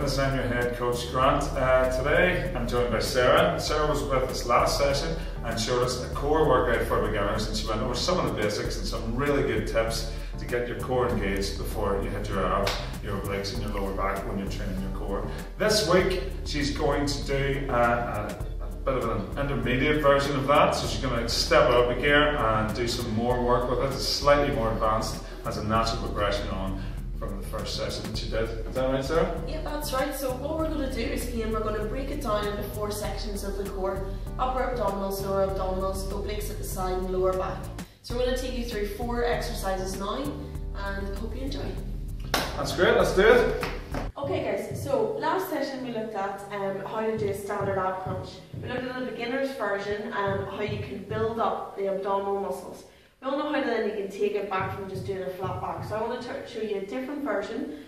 Fitness. I'm your head coach, Grant. Today I'm joined by Sarah. Sarah was with us last session and showed us a core workout for beginners, and she went over some of the basics and some really good tips to get your core engaged before you hit your abs, your obliques and your lower back when you're training your core. This week she's going to do a bit of an intermediate version of that, so she's going to step it up a gear and do some more work with it. It's slightly more advanced as a natural progression on from the first session that she did. Is that right, Sarah? Yeah, that's right. So what we're going to do is, again, we're going to break it down into 4 sections of the core: upper abdominals, lower abdominals, obliques at the side, and lower back. So we're going to take you through 4 exercises now, and hope you enjoy. That's great, let's do it. Okay guys, so last session we looked at how to do a standard ab crunch. We looked at the beginner's version and how you can build up the abdominal muscles. We all know how then you can take it back from just doing a flat back. So I want to show you a different version,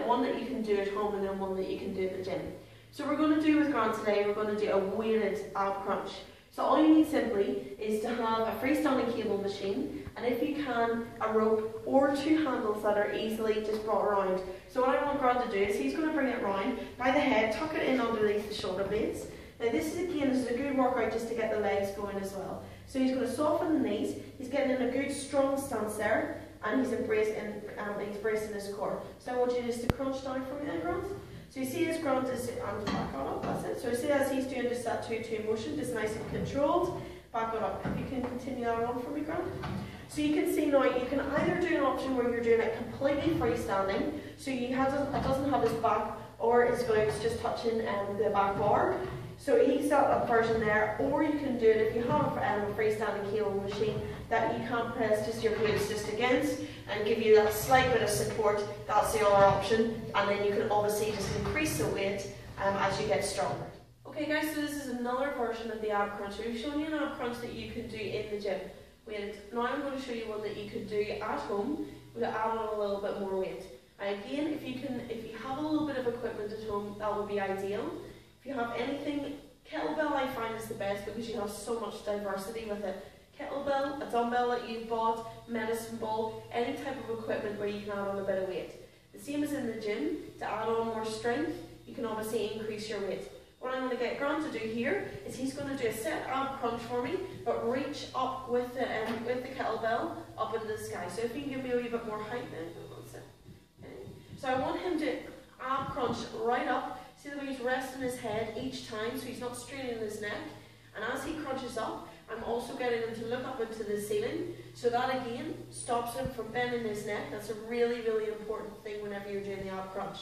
one that you can do at home and then one that you can do at the gym. So we're going to do with Grant today, we're going to do a weighted ab crunch. So all you need simply is to have a freestanding cable machine, and if you can, a rope or 2 handles that are easily just brought around. So what I want Grant to do is he's going to bring it round by the head, tuck it in underneath the shoulder blades. Now this is a good workout just to get the legs going as well. So he's going to soften the knees, he's getting in a good strong stance there, and he's bracing his core. So I want you just to crunch down for me then, Grant. So you see as Grant is, I'm just back on up, that's it. So you see as he's doing just that 2-2 motion, just nice and controlled, back on up. If you can continue that on for me, Grant. So you can see now, you can either do an option where you're doing it completely freestanding, so it doesn't have his back or his glutes just touching the back bar. So he's got a version there, or you can do it if you have a freestanding cable machine that you can't press just your glutes just against and give you that slight bit of support. That's the other option, and then you can obviously just increase the weight as you get stronger. Okay guys, so this is another version of the ab crunch. We've shown you an ab crunch that you can do in the gym. Now I'm going to show you one that you could do at home with add on a little bit more weight. And again, if you have a little bit of equipment at home, that would be ideal. If you have anything, kettlebell I find is the best because you have so much diversity with it. Kettlebell, a dumbbell that you've bought, medicine ball, any type of equipment where you can add on a bit of weight. The same as in the gym, to add on more strength, you can obviously increase your weight. What I'm going to get Grant to do here is he's going to do a set ab crunch for me, but reach up with the kettlebell up into the sky. So if you can give me a wee bit more height then. Okay. So I want him to ab crunch right up. See the way he's resting his head each time, so he's not straining his neck. And as he crunches up, I'm also getting him to look up into the ceiling. So that again stops him from bending his neck. That's a really, really important thing whenever you're doing the ab crunch.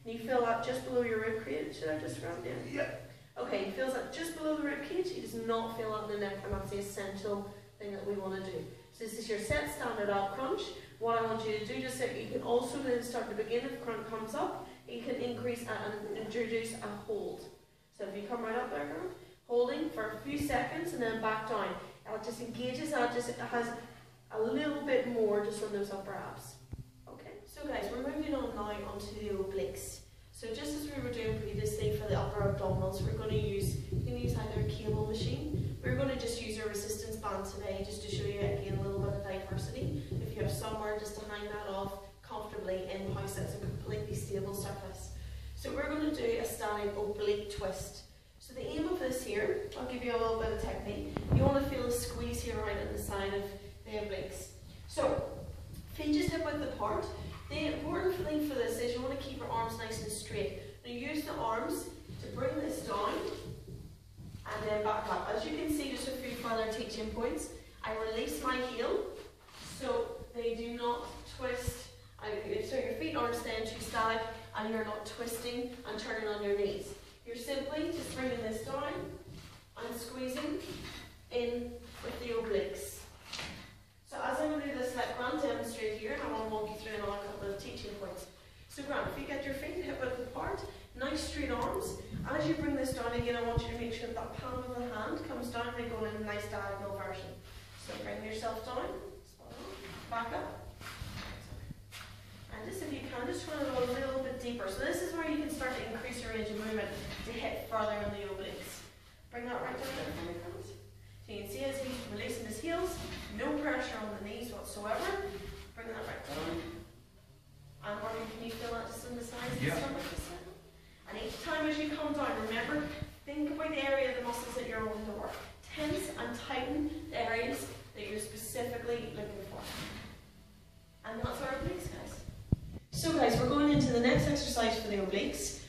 And you feel that just below your rib cage. Should I just round down? Yeah. Okay, he feels that just below the rib cage. He does not feel that in the neck, and that's the essential thing that we want to do. So this is your set standard ab crunch. What I want you to do, just so you can also then start to begin if Grant comes up, you can increase and introduce a hold. So if you come right up there, Grant, holding for a few seconds and then back down. It just engages that, it has a little bit more just on those upper abs. So guys, we're moving on now onto the obliques. So just as we were doing previously for the upper abdominals, you can use either a cable machine. We're going to just use a resistance band today just to show you again a little bit of diversity. If you have somewhere just to hang that off comfortably in house, that's a completely stable surface. So we're going to do a standing oblique twist. So the aim of this here, I'll give you a little bit of technique. You want to feel a squeeze here right in the side of the obliques. So feet just hip width apart. The important thing for this is you want to keep your arms nice and straight. Now use the arms to bring this down and then back up. As you can see, just a few further teaching points. I release my heel so they do not twist. So your feet aren't staying too static and you're not twisting and turning on your knees. You're simply just bringing this down and squeezing in with the obliques. So as I'm going to do this, let Grant demonstrate here, and I want to walk you through another couple of teaching points. So Grant, if you get your feet hip width apart, nice straight arms. As you bring this down again, I want you to make sure that palm of the hand comes down and going in a nice diagonal version. So bring yourself down, back up. And just if you can, just try to go a little bit deeper. So this is where you can start to increase your range of movement to hit further on the obliques. Bring that right down there for me, Grant. So you can see as he's releasing his heels, no pressure on the knees whatsoever. Bring that right down. And can you feel that just in the sides of the stomach? the obliques.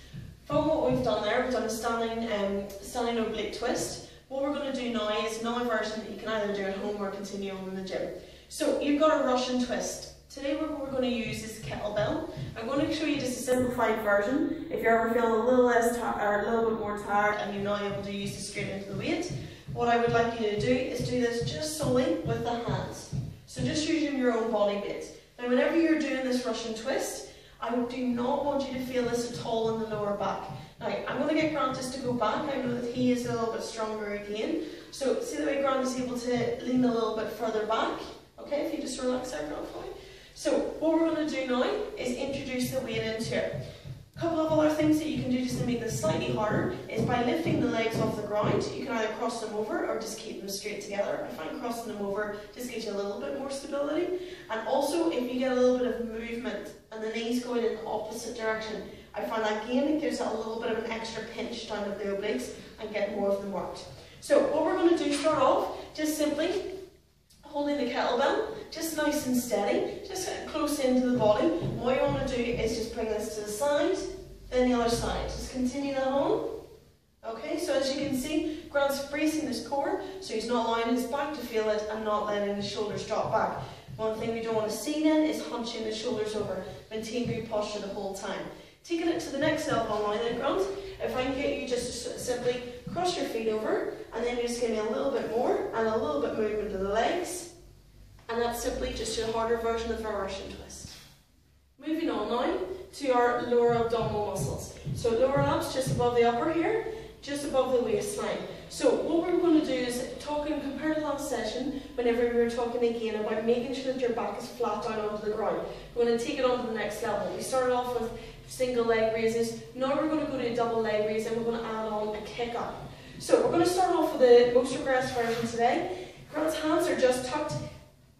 From what we've done there, we've done a standing oblique twist. What we're going to do now is another version that you can either do at home or continue on in the gym. So you've got a Russian twist. Today what we're going to use is kettlebell. I'm going to show you just a simplified version. If you're ever feeling a little less or a little bit more tired and you're not able to use this straight into the weight, what I would like you to do is do this just solely with the hands. So just using your own body weight. Now whenever you're doing this Russian twist, I do not want you to feel this at all in the lower back. Now I'm going to get Grant just to go back. I know that he is a little bit stronger again. So see the way Grant is able to lean a little bit further back. Okay, if you just relax there, Grant, for me. So what we're going to do now is introduce the weight into it. A couple of other things that you can do just to make this slightly harder is by lifting the legs off the ground. You can either cross them over or just keep them straight together. I find crossing them over just gives you a little bit more stability. And also if you get a little bit of movement and the knees going in the opposite direction, I find that again it gives it a little bit of an extra pinch down of the obliques and get more of them worked. So what we're going to do, start off, just simply holding the kettlebell, just nice and steady, just close into the body. What you want to do is just bring this to the side, then the other side. Just continue that on. Okay, so as you can see, Grant's bracing his core, so he's not allowing his back to feel it and not letting his shoulders drop back. One thing we don't want to see then is hunching the shoulders over. Maintain good posture the whole time. Taking it to the next level now then, Grant, if I can get you just to simply cross your feet over, and then you just give me a little bit more, and a little bit movement of the legs, and that's simply just a harder version of our Russian twist. Moving on now to our lower abdominal muscles. So lower abs just above the upper here, just above the waistline. So what we're going to do is compare to last session, whenever we were talking again about making sure that your back is flat down onto the ground. We're going to take it on to the next level. We started off with single leg raises. Now we're going to go to a double leg raise and we're going to add on a kick up. So we're going to start off with the most regressed version today. Grant's hands are just tucked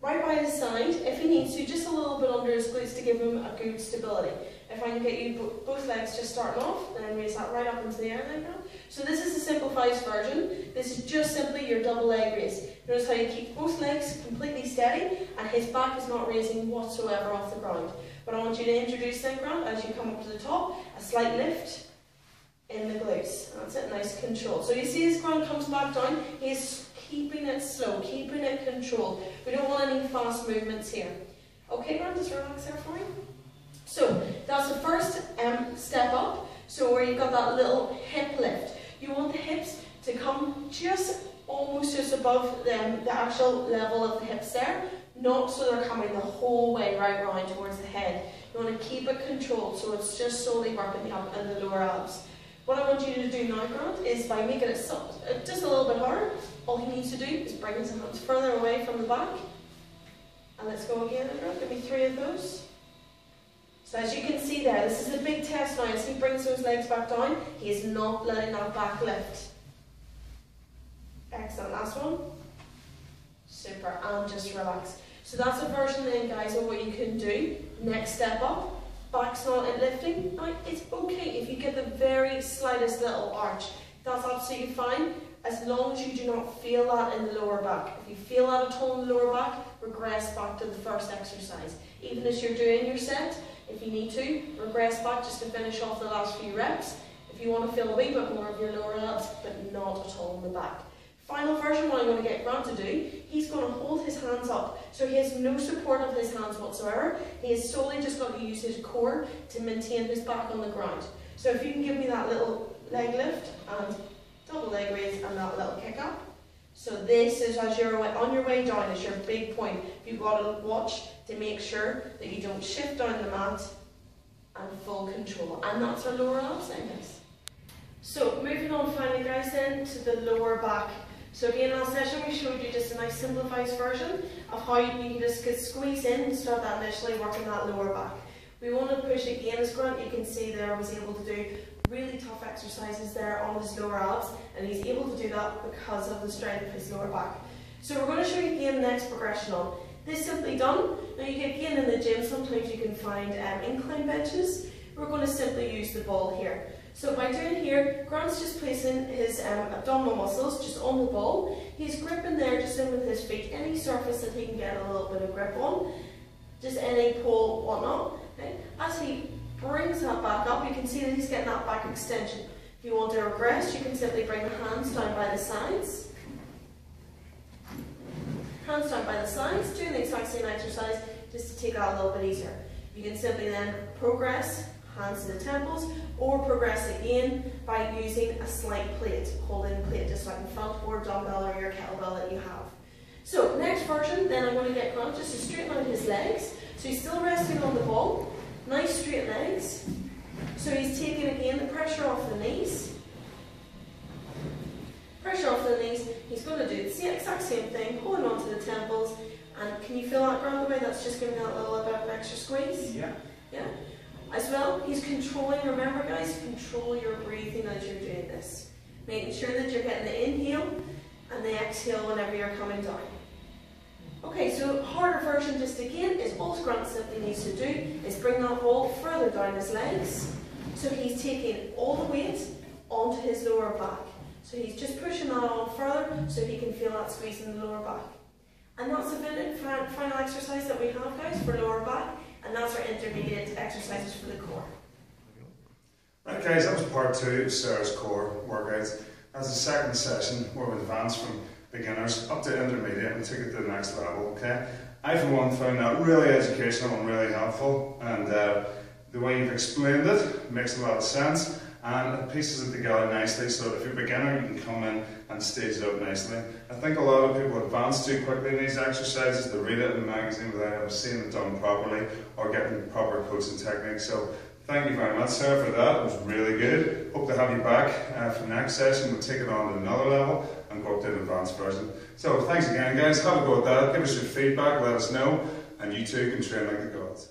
right by his side, if he needs to, just a little bit under his glutes to give him a good stability. If I can get you both legs just starting off, then raise that right up into the air like that. So this is the simplified version. This is just simply your double leg raise. Notice how you keep both legs completely steady and his back is not raising whatsoever off the ground. But I want you to introduce then, Grant, as you come up to the top, a slight lift in the glutes. That's it, nice control. So you see as Grant comes back down, he's keeping it slow, keeping it controlled. We don't want any fast movements here. Okay, Grant, just relax there for me. So that's the first step up. So where you've got that little hip lift. You want the hips to come almost just above the actual level of the hips there. Not so they're coming the whole way right round towards the head. You want to keep it controlled so it's just slowly working the upper and the lower abs. What I want you to do now, Grant, is by making it just a little bit harder, all he needs to do is bring his hands further away from the back. And let's go again, Grant. Give me 3 of those. So as you can see there, this is a big test now. As he brings those legs back down, he is not letting that back lift. Excellent. Last one. Super. And just relax. So that's a version then, guys, of what you can do. Next step up. Back's not lifting. Now, it's okay if you get the very slightest little arch. That's absolutely fine, as long as you do not feel that in the lower back. If you feel that at all in the lower back, regress back to the first exercise. Even as you're doing your set, if you need to, regress back just to finish off the last few reps. If you want to feel a wee bit more of your lower abs, but not at all in the back. Final version, what I'm going to get Grant to do, he's going to hold his hands up. So he has no support of his hands whatsoever. He is solely just going to use his core to maintain his back on the ground. So if you can give me that little leg lift and double leg raise and that little kick up. So this is, as you're on your way down, is your big point. You've got to watch to make sure that you don't shift down the mat and full control. And that's our lower abs then, guys. So moving on finally, guys, then to the lower back. So again, last session we showed you just a nice simplified version of how you can just get squeeze in and start that initially working that lower back. We want to push again, as Grant, you can see there, was able to do really tough exercises there on his lower abs, and he's able to do that because of the strength of his lower back. So we're going to show you again the next progression on. This simply done. Now you get again in the gym, sometimes you can find incline benches. We're going to simply use the ball here. So by doing here, Grant's just placing his abdominal muscles just on the ball. He's gripping there just in with his feet, any surface that he can get a little bit of grip on, just any pole, whatnot. Okay? As he brings that back up. You can see that he's getting that back extension. If you want to regress, you can simply bring the hands down by the sides. Hands down by the sides, doing the exact same exercise, just to take that a little bit easier. You can simply then progress, hands to the temples, or progress again by using a slight plate, holding the plate just like in front, or dumbbell or your kettlebell that you have. So next version, then I'm going to get Grant just to straighten out his legs. So he's still resting on the ball, nice straight legs. So he's taking again the pressure off the knees. Pressure off the knees. He's going to do the exact same thing, holding on to the temples. And can you feel that, Grant, the way that's just giving that little bit of an extra squeeze? Yeah. Yeah. As well, he's controlling, remember guys, control your breathing as you're doing this. Making sure that you're getting the inhale and the exhale whenever you're coming down. Okay, so harder version just again is all Grant simply needs to do is bring that ball further down his legs. So he's taking all the weight onto his lower back. So he's just pushing that on further so he can feel that squeeze in the lower back. And that's the final exercise that we have, guys, for lower back. And that's our intermediate exercises for the core. Right guys, that was part 2 of Sarah's core workouts. That's the second session where we advanced from beginners up to intermediate and took it to the next level, okay? I for one found that really educational and really helpful, and the way you've explained it makes a lot of sense, and it pieces it together nicely so that if you're a beginner you can come in and stage it up nicely. I think a lot of people advance too quickly in these exercises. They read it in the magazine without ever seeing it done properly or getting proper coaching techniques. So thank you very much, Sarah, for that. It was really good. Hope to have you back for the next session. We'll take it on to another level and go up to an advanced version. So thanks again, guys. Have a go at that. Give us your feedback. Let us know. And you too can train like the gods.